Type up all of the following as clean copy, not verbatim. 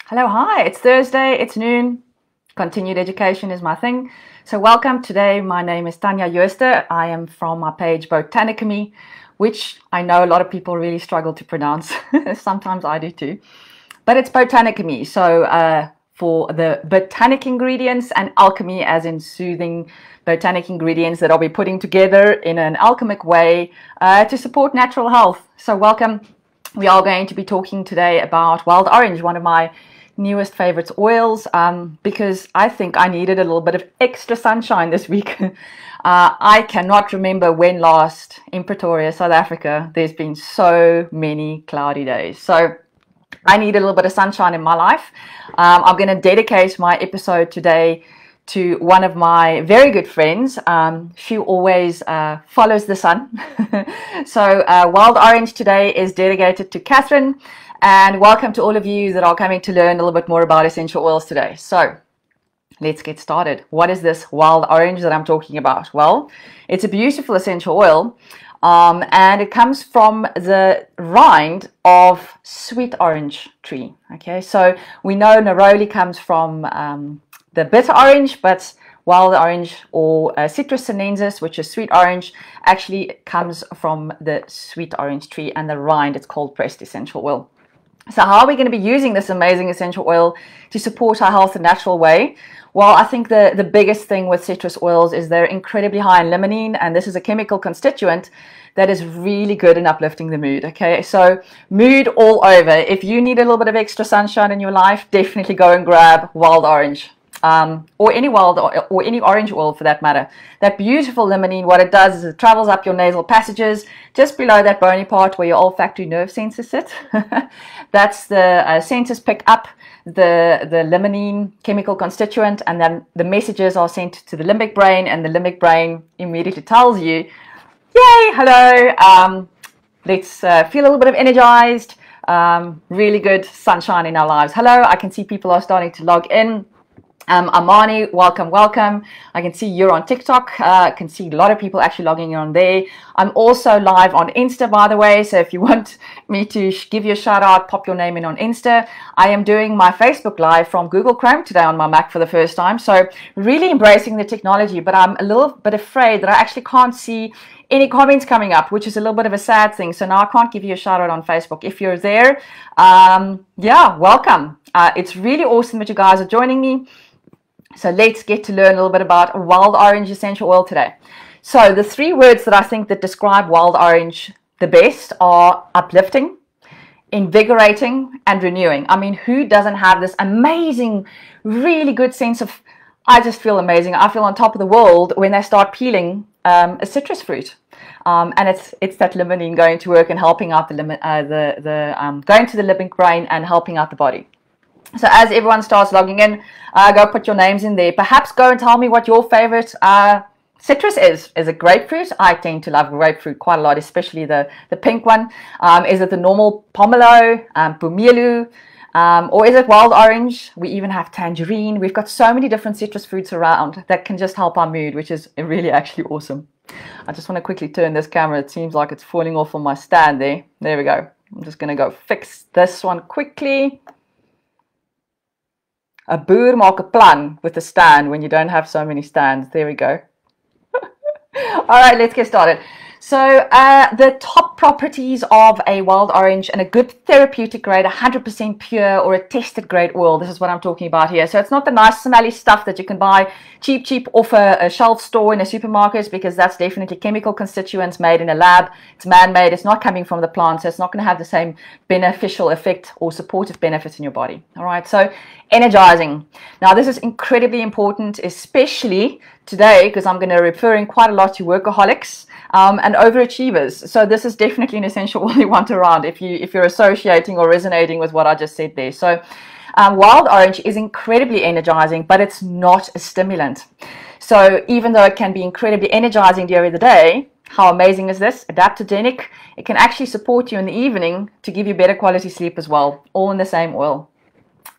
Hello, hi, it's Thursday, it's noon. Continued education is my thing. So welcome. Today my name is Tanya Jooster. I am from my page Botanicamy, which I know a lot of people really struggle to pronounce. Sometimes I do too. But it's Botanicamy. So for the botanic ingredients and alchemy, as in soothing botanic ingredients that I'll be putting together in an alchemic way to support natural health. So welcome. We are going to be talking today about wild orange, one of my newest favorites oils, because I think I needed a little bit of extra sunshine this week. I cannot remember when last in Pretoria, South Africa, there's been so many cloudy days. So I need a little bit of sunshine in my life. I'm going to dedicate my episode today to one of my very good friends. She always follows the sun. So wild orange today is dedicated to Catherine. And welcome to all of you that are coming to learn a little bit more about essential oils today. So let's get started. What is this wild orange that I'm talking about? Well, it's a beautiful essential oil, and it comes from the rind of sweet orange tree. Okay, so we know Niaouli comes from the bitter orange, but wild orange or Citrus sinensis, which is sweet orange, actually comes from the sweet orange tree, and the rind, it's called pressed essential oil. So how are we going to be using this amazing essential oil to support our health in a natural way? Well, I think the biggest thing with citrus oils is they're incredibly high in limonene, and this is a chemical constituent that is really good in uplifting the mood. Okay, so mood all over. If you need a little bit of extra sunshine in your life, definitely go and grab wild orange. Or any wild or any orange oil for that matter. That beautiful limonene, what it does is it travels up your nasal passages just below that bony part where your olfactory nerve sensors sit. That's the sensors pick up the limonene chemical constituent, and then the messages are sent to the limbic brain, and the limbic brain immediately tells you, yay, hello, let's feel a little bit of energized, really good sunshine in our lives. Hello, I can see people are starting to log in. Amani, welcome. I can see you're on TikTok. I can see a lot of people actually logging in on there. I'm also live on Insta, by the way. So if you want me to give you a shout out, pop your name in on Insta. I am doing my Facebook Live from Google Chrome today on my Mac for the first time. So really embracing the technology, but I'm a little bit afraid that I actually can't see any comments coming up, which is a little bit of a sad thing. So now I can't give you a shout out on Facebook. If you're there, yeah, welcome. It's really awesome that you guys are joining me. So let's get to learn a little bit about wild orange essential oil today. So the three words that I think that describe wild orange the best are uplifting, invigorating, and renewing. I mean, who doesn't have this amazing, really good sense of, I just feel amazing, I feel on top of the world when they start peeling a citrus fruit. And it's that limonene going to work and helping out going to the limbic brain and helping out the body. So as everyone starts logging in, go put your names in there. Perhaps go and tell me what your favorite citrus is. Is it grapefruit? I tend to love grapefruit quite a lot, especially the pink one. Is it the normal pomelo, pumelu, or is it wild orange? We even have tangerine. We've got so many different citrus fruits around that can just help our mood, which is really actually awesome. I just want to quickly turn this camera. It seems like it's falling off on my stand there. There we go. I'm just going to go fix this one quickly. A boer maak 'n plan with a stand when you don't have so many stands. There we go. All right, let's get started. So the top properties of a wild orange and a good therapeutic grade, 100% pure or a tested grade oil. This is what I'm talking about here. So it's not the nice smelly stuff that you can buy cheap off a shelf store in a supermarket, because that's definitely chemical constituents made in a lab. It's man-made. It's not coming from the plant, so it's not going to have the same beneficial effect or supportive benefits in your body. All right, so energizing. Now this is incredibly important, especially today, because I'm going to be referring quite a lot to workaholics and overachievers. So this is definitely an essential oil you want around if you're associating or resonating with what I just said there. So wild orange is incredibly energizing, but it's not a stimulant. So even though it can be incredibly energizing during the day, how amazing is this? Adaptogenic. It can actually support you in the evening to give you better quality sleep as well, all in the same oil.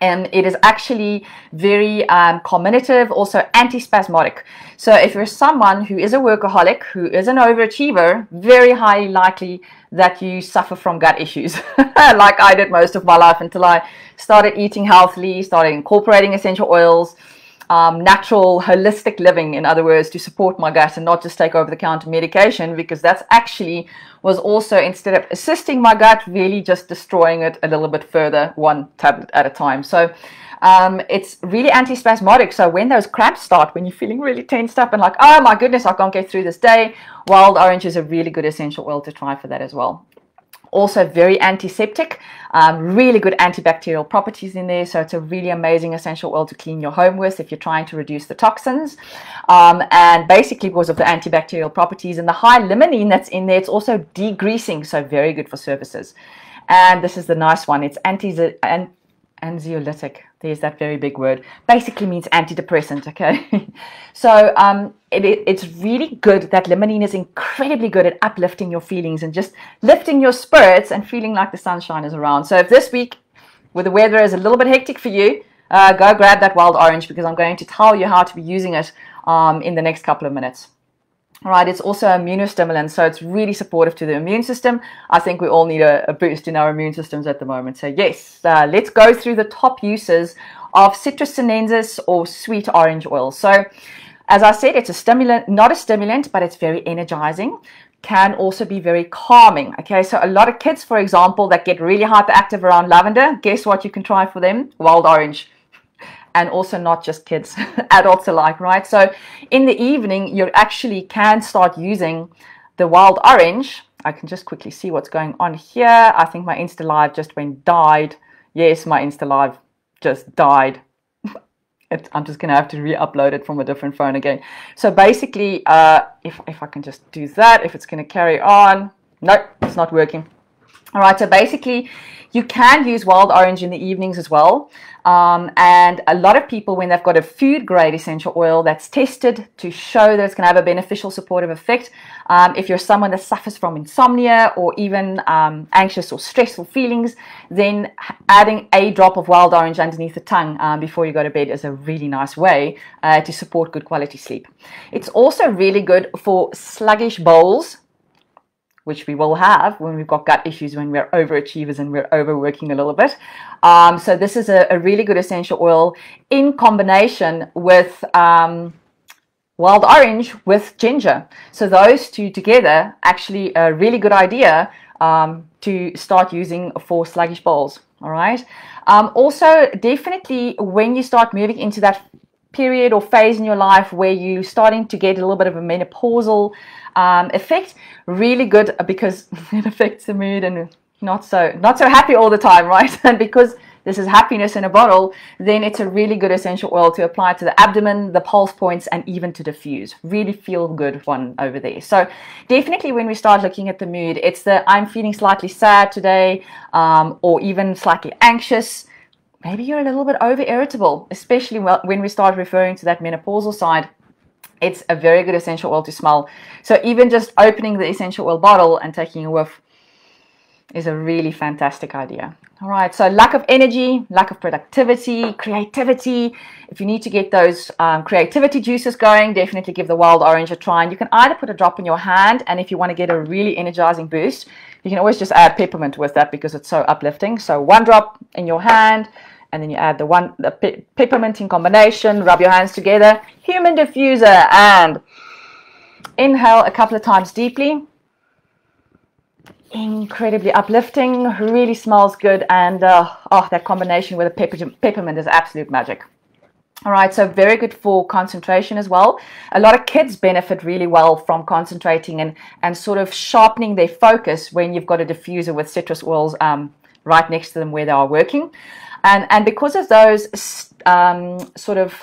And it is actually very carminative, also antispasmodic. So if you're someone who is a workaholic, who is an overachiever, very highly likely that you suffer from gut issues, like I did most of my life until I started eating healthily, started incorporating essential oils, natural, holistic living, in other words, to support my gut and not just take over-the-counter medication, because that's actually was also, instead of assisting my gut, really just destroying it a little bit further, one tablet at a time. So it's really antispasmodic. So when those cramps start, when you're feeling really tensed up and like, oh my goodness, I can't get through this day, wild orange is a really good essential oil to try for that as well. Also very antiseptic, really good antibacterial properties in there. So it's a really amazing essential oil to clean your home with if you're trying to reduce the toxins. And basically because of the antibacterial properties and the high limonene that's in there, it's also degreasing. So very good for surfaces. And this is the nice one. It's anxiolytic. There's that very big word. Basically means antidepressant, okay? So it's really good. That limonene is incredibly good at uplifting your feelings and just lifting your spirits and feeling like the sunshine is around. So if this week, where the weather is a little bit hectic for you, go grab that wild orange, because I'm going to tell you how to be using it in the next couple of minutes. All right, it's also an immunostimulant, so it's really supportive to the immune system. I think we all need a boost in our immune systems at the moment. So yes, let's go through the top uses of Citrus sinensis or sweet orange oil. So as I said, it's a stimulant, not a stimulant, but it's very energizing. Can also be very calming. Okay, so a lot of kids, for example, that get really hyperactive around lavender, guess what you can try for them? Wild orange. And also not just kids, adults alike, right? So in the evening, you actually can start using the wild orange. I can just quickly see what's going on here. I think my Insta Live just died. Yes, my Insta Live just died. I'm just going to have to re-upload it from a different phone again. So basically, if I can just do that, if it's going to carry on. Nope, it's not working. All right, so basically, you can use wild orange in the evenings as well. And a lot of people, when they've got a food grade essential oil that's tested to show that it's going to have a beneficial supportive effect, if you're someone that suffers from insomnia or even anxious or stressful feelings, then adding a drop of wild orange underneath the tongue before you go to bed is a really nice way to support good quality sleep. It's also really good for sluggish bowels, which we will have when we've got gut issues, when we're overachievers and we're overworking a little bit. So this is a really good essential oil in combination with wild orange with ginger. So those two together, actually a really good idea to start using for sluggish bowels. All right. Also, definitely when you start moving into that period or phase in your life where you're starting to get a little bit of a menopausal effect, really good, because it affects the mood and not so happy all the time, right? And because this is happiness in a bottle, then it's a really good essential oil to apply to the abdomen, the pulse points, and even to diffuse. Really feel good one over there. So definitely when we start looking at the mood, it's the I'm feeling slightly sad today, or even slightly anxious. Maybe you're a little bit over irritable, especially when we start referring to that menopausal side. It's a very good essential oil to smell. So even just opening the essential oil bottle and taking a whiff is a really fantastic idea. All right, so lack of energy, lack of productivity, creativity. If you need to get those creativity juices going, definitely give the wild orange a try. And you can either put a drop in your hand, and if you want to get a really energizing boost, you can always just add peppermint with that because it's so uplifting. So one drop in your hand, and then you add the peppermint in combination, rub your hands together, human diffuser, and inhale a couple of times deeply. Incredibly uplifting, really smells good, and that combination with the peppermint is absolute magic. All right, so very good for concentration as well. A lot of kids benefit really well from concentrating and sort of sharpening their focus when you've got a diffuser with citrus oils right next to them where they are working. And because of those sort of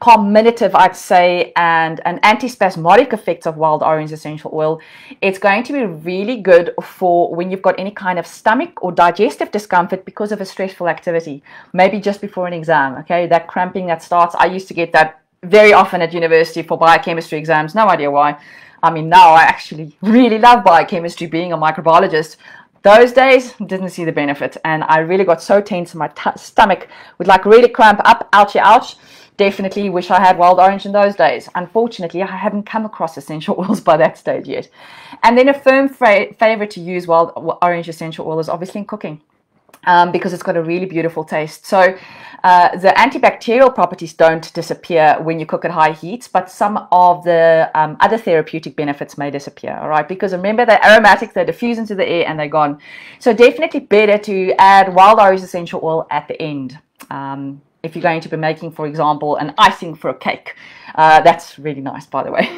carminative, I'd say, and an antispasmodic effect of wild orange essential oil, it's going to be really good for when you've got any kind of stomach or digestive discomfort because of a stressful activity, maybe just before an exam, okay? That cramping that starts, I used to get that very often at university for biochemistry exams, no idea why. I mean, now I actually really love biochemistry, being a microbiologist. Those days, didn't see the benefit, and I really got so tense in my stomach, would like really cramp up, ouchie, ouch. Definitely wish I had wild orange in those days. Unfortunately, I hadn't come across essential oils by that stage yet. And then a firm favorite to use wild orange essential oil is obviously in cooking. Because it's got a really beautiful taste. So the antibacterial properties don't disappear when you cook at high heats, but some of the other therapeutic benefits may disappear, all right? Because remember, they're aromatic, they diffuse into the air and they're gone. So definitely better to add wild orange essential oil at the end. If you're going to be making, for example, an icing for a cake. That's really nice, by the way.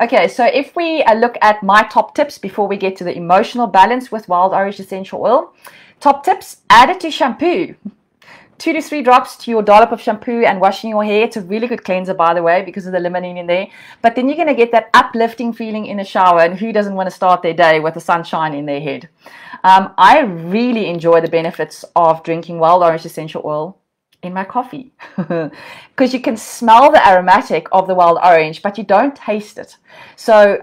Okay, so if we look at my top tips before we get to the emotional balance with wild orange essential oil. Top tips, add it to shampoo. 2 to 3 drops to your dollop of shampoo and washing your hair. It's a really good cleanser, by the way, because of the limonene in there. But then you're going to get that uplifting feeling in the shower, and who doesn't want to start their day with the sunshine in their head? I really enjoy the benefits of drinking wild orange essential oil in my coffee because you can smell the aromatic of the wild orange, but you don't taste it. So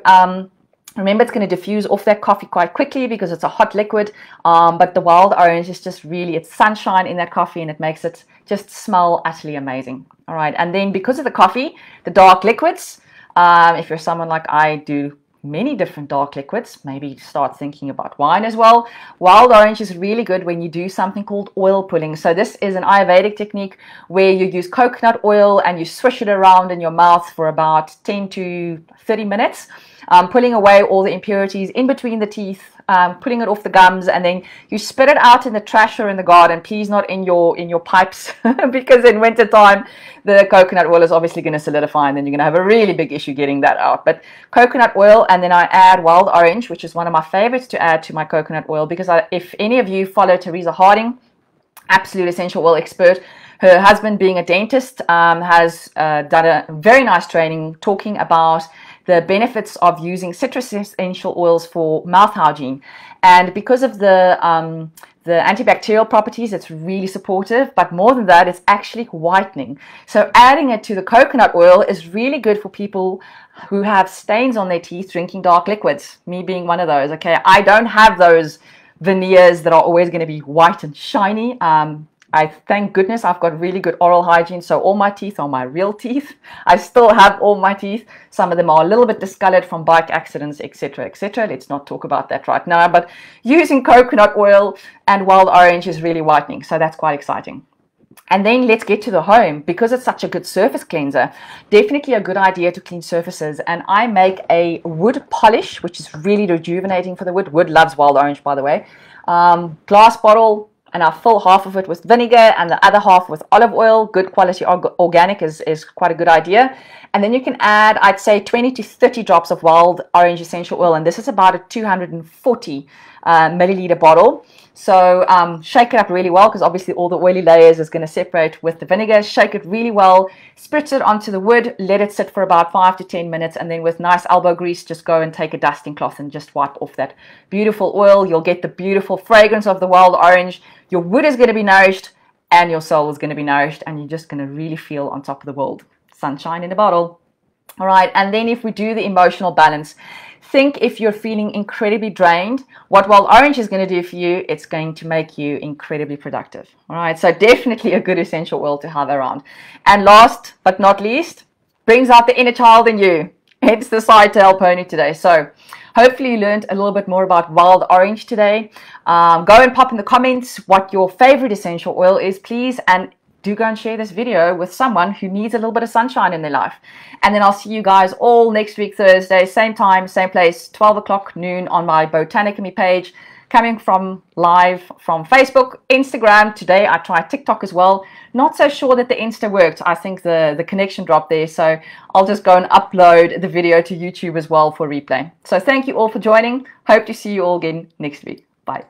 remember, it's going to diffuse off that coffee quite quickly because it's a hot liquid, but the wild orange is just really, it's sunshine in that coffee, and it makes it just smell utterly amazing. All right, and then because of the coffee, the dark liquids, if you're someone like I do many different dark liquids, maybe start thinking about wine as well. Wild orange is really good when you do something called oil pulling. So this is an Ayurvedic technique where you use coconut oil and you swish it around in your mouth for about 10 to 30 minutes. Pulling away all the impurities in between the teeth, pulling it off the gums, and then you spit it out in the trash or in the garden. Please not in your pipes because in winter time the coconut oil is obviously going to solidify, and then you're going to have a really big issue getting that out. But coconut oil, and then I add wild orange, which is one of my favorites to add to my coconut oil, because if any of you follow Teresa Harding, absolute essential oil expert, her husband being a dentist, has done a very nice training talking about the benefits of using citrus essential oils for mouth hygiene. And because of the antibacterial properties, it's really supportive, but more than that, it's actually whitening. So adding it to the coconut oil is really good for people who have stains on their teeth drinking dark liquids, me being one of those. Okay, I don't have those veneers that are always going to be white and shiny. I thank goodness I've got really good oral hygiene, so all my teeth are my real teeth. I still have all my teeth. Some of them are a little bit discolored from bike accidents, etc., etc. Let's not talk about that right now, but using coconut oil and wild orange is really whitening, so that's quite exciting. And then let's get to the home. Because it's such a good surface cleanser, definitely a good idea to clean surfaces. And I make a wood polish, which is really rejuvenating for the wood. Wood loves wild orange, by the way. Glass bottle, and I fill half of it with vinegar and the other half with olive oil. Good quality organic is quite a good idea. And then you can add, I'd say, 20 to 30 drops of wild orange essential oil. And this is about a 240 milliliter bottle. So shake it up really well, because obviously all the oily layers is going to separate with the vinegar. Shake it really well, spritz it onto the wood, let it sit for about 5 to 10 minutes, and then with nice elbow grease, just go and take a dusting cloth and just wipe off that beautiful oil. You'll get the beautiful fragrance of the wild orange. Your wood is going to be nourished, and your soul is going to be nourished, and you're just going to really feel on top of the world. Sunshine in a bottle. All right, and then if we do the emotional balance, think if you're feeling incredibly drained, what wild orange is going to do for you, it's going to make you incredibly productive. All right, so definitely a good essential oil to have around. And last but not least, brings out the inner child in you. Hence the side tail pony today. So hopefully you learned a little bit more about wild orange today. Go and pop in the comments what your favorite essential oil is, please, and do go and share this video with someone who needs a little bit of sunshine in their life. And then I'll see you guys all next week, Thursday, same time, same place, 12 o'clock noon on my Botanicamy page, coming from live from Facebook, Instagram. Today I tried TikTok as well. Not so sure that the Insta worked. I think the connection dropped there. So I'll just go and upload the video to YouTube as well for replay. So thank you all for joining. Hope to see you all again next week. Bye.